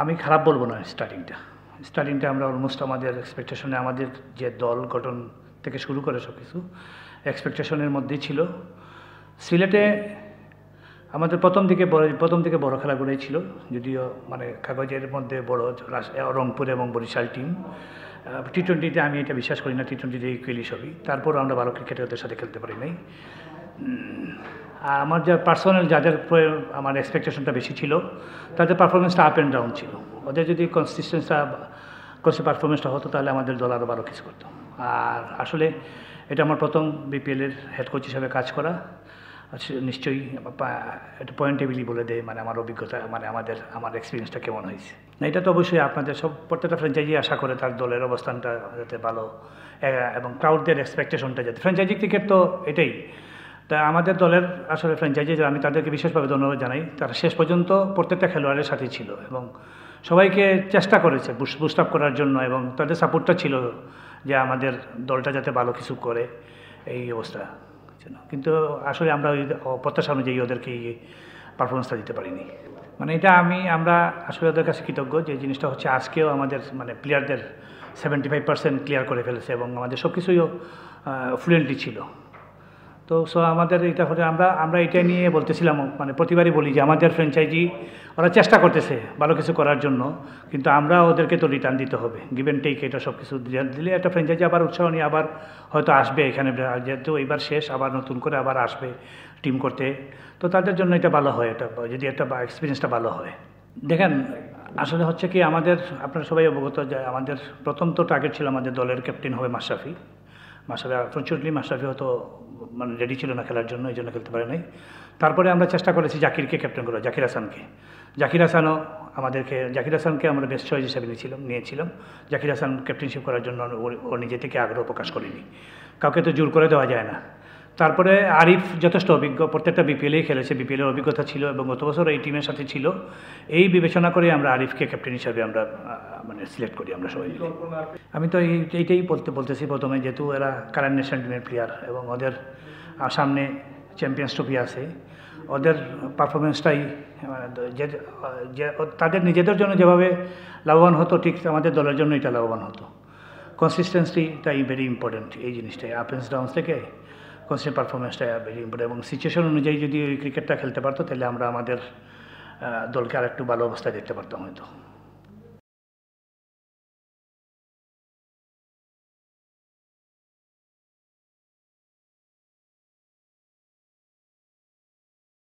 আমি খারাপ বলবো না স্টার্টিংটা আমরা অলমোস্ট আমাদের এক্সপেকটেশনে আমাদের যে দল গঠন থেকে শুরু করে সব কিছু এক্সপেকটেশনের মধ্যেই ছিল। সিলেটে আমাদের প্রথম থেকে বড় খেলাগুলোই ছিল, যদিও মানে কাগজের মধ্যে বড় রংপুর এবং বরিশাল টিম। টি-20তে আমি এটা বিশ্বাস করি না, টি-20তে ইকুয়ালি সবই। তারপরও আমরা ভালো ক্রিকেটে ওদের সাথে খেলতে পারি নাই। আমার যা পার্সোনাল যাদের আমার এক্সপেকটেশনটা বেশি ছিল তাদের পারফরমেন্সটা আপ অ্যান্ড ডাউন ছিল। ওদের যদি পারফরমেন্সটা হতো তাহলে আমাদের দল আরও ভালো কিছু করতো। আর আসলে এটা আমার প্রথম বিপিএলের হেড কোচ হিসাবে কাজ করা, নিশ্চয়ই একটা পয়েন্টেবলি বলে দেয় মানে আমার অভিজ্ঞতা, মানে আমার এক্সপিরিয়েন্সটা কেমন হয়েছে। না, এটা তো অবশ্যই আপনাদের প্রত্যেকটা ফ্র্যাঞ্চাইজি আশা করে তার দলের অবস্থানটা যাতে ভালো এবং ক্রাউডদের এক্সপেকটেশনটা যাতে, ফ্র্যাঞ্চাইজি ক্রিকেট তো এটাই। তা আমাদের দলের আসলে ফ্র্যাঞ্চাইজি আমি তাদেরকে বিশেষভাবে ধন্যবাদ জানাই। তারা শেষ পর্যন্ত প্রত্যেকটা খেলোয়াড়ের সাথে ছিল এবং সবাইকে চেষ্টা করেছে বুস্ট আপ করার জন্য, এবং তাদের সাপোর্টটা ছিল যে আমাদের দলটা যাতে ভালো কিছু করে এই অবস্থা। কিন্তু আসলে আমরা ওই প্রত্যাশা অনুযায়ী ওদেরকে এই পারফরমেন্সটা দিতে পারিনি। মানে আমরা আসলে ওদের কাছে কৃতজ্ঞ যে জিনিসটা হচ্ছে আজকেও আমাদের মানে প্লেয়ারদের 75% ক্লিয়ার করে ফেলেছে এবং আমাদের সব কিছুই ফ্লুয়েন্টলি ছিল। তো আমাদের এটা হলে আমরা এটা নিয়ে বলতেছিলাম, মানে প্রতিবারই বলি যে আমাদের ফ্র্যাঞ্চাইজি ওরা চেষ্টা করতেছে ভালো কিছু করার জন্য, কিন্তু আমরা ওদেরকে তো রিটার্ন দিতে হবে, গিভ অ্যান্ড টেক, এটা সব কিছু দিলে একটা ফ্র্যাঞ্চাইজি আবার উৎসাহ নিয়ে আবার হয়তো আসবে এখানে, যেহেতু এইবার শেষ আবার নতুন করে আবার আসবে টিম করতে। তো তাদের জন্য এটা ভালো হয়, এটা যদি একটা এক্সপিরিয়েন্সটা ভালো হয়। দেখেন আসলে হচ্ছে কি, আপনারা সবাই অবগত যে আমাদের প্রথম তো টার্গেট ছিল আমাদের দলের ক্যাপ্টেন হবে মাশরাফি। আনফর্চুনেটলি মাশরাফি হয়তো মানে রেডি ছিল না খেলার জন্য, এই জন্য খেলতে পারে নাই। তারপরে আমরা চেষ্টা করেছি জাকিরকে ক্যাপ্টেন করা, জাকির হাসানকে আমরা বেস্ট চয়েস হিসেবে নিয়েছিলাম। জাকির হাসান ক্যাপ্টেনশিপ করার জন্য ও নিজে থেকে আগ্রহ প্রকাশ করেনি, কাউকে তো জোর করে দেওয়া যায় না। তারপরে আরিফ যথেষ্ট অভিজ্ঞ, প্রত্যেকটা বিপিএলেই খেলেছে, বিপিএলের অভিজ্ঞতা ছিল এবং গত বছর এই টিমের সাথে ছিল। এই বিবেচনা করে আমরা আরিফকে ক্যাপ্টেন হিসাবে আমরা মানে সিলেক্ট করি আমরা সবাই। আমি তো এইটাই বলতেছি প্রথমে, যেহেতু এরা কারেন্ট ন্যাশনাল টিমের প্লেয়ার এবং ওদের সামনে চ্যাম্পিয়ন্স ট্রফি আছে, ওদের পারফরমেন্সটাই যে তাদের নিজেদের জন্য যেভাবে লাভবান হতো ঠিক আমাদের দলের জন্য এটা লাভবান হতো। কনসিস্টেন্সিটাই ভেরি ইম্পর্টেন্ট, এই জিনিসটাই আপ অ্যান্ড ডাউন্স থেকে কনসিস্টেন্ট পারফরমেন্সটা ভেরি ইম্পর্টেন্ট, এবং সিচুয়েশন অনুযায়ী যদি ওই ক্রিকেটটা খেলতে পারতো তাহলে আমরা আমাদের দলকে আরেকটু ভালো অবস্থায় দেখতে পারতাম হয়তো।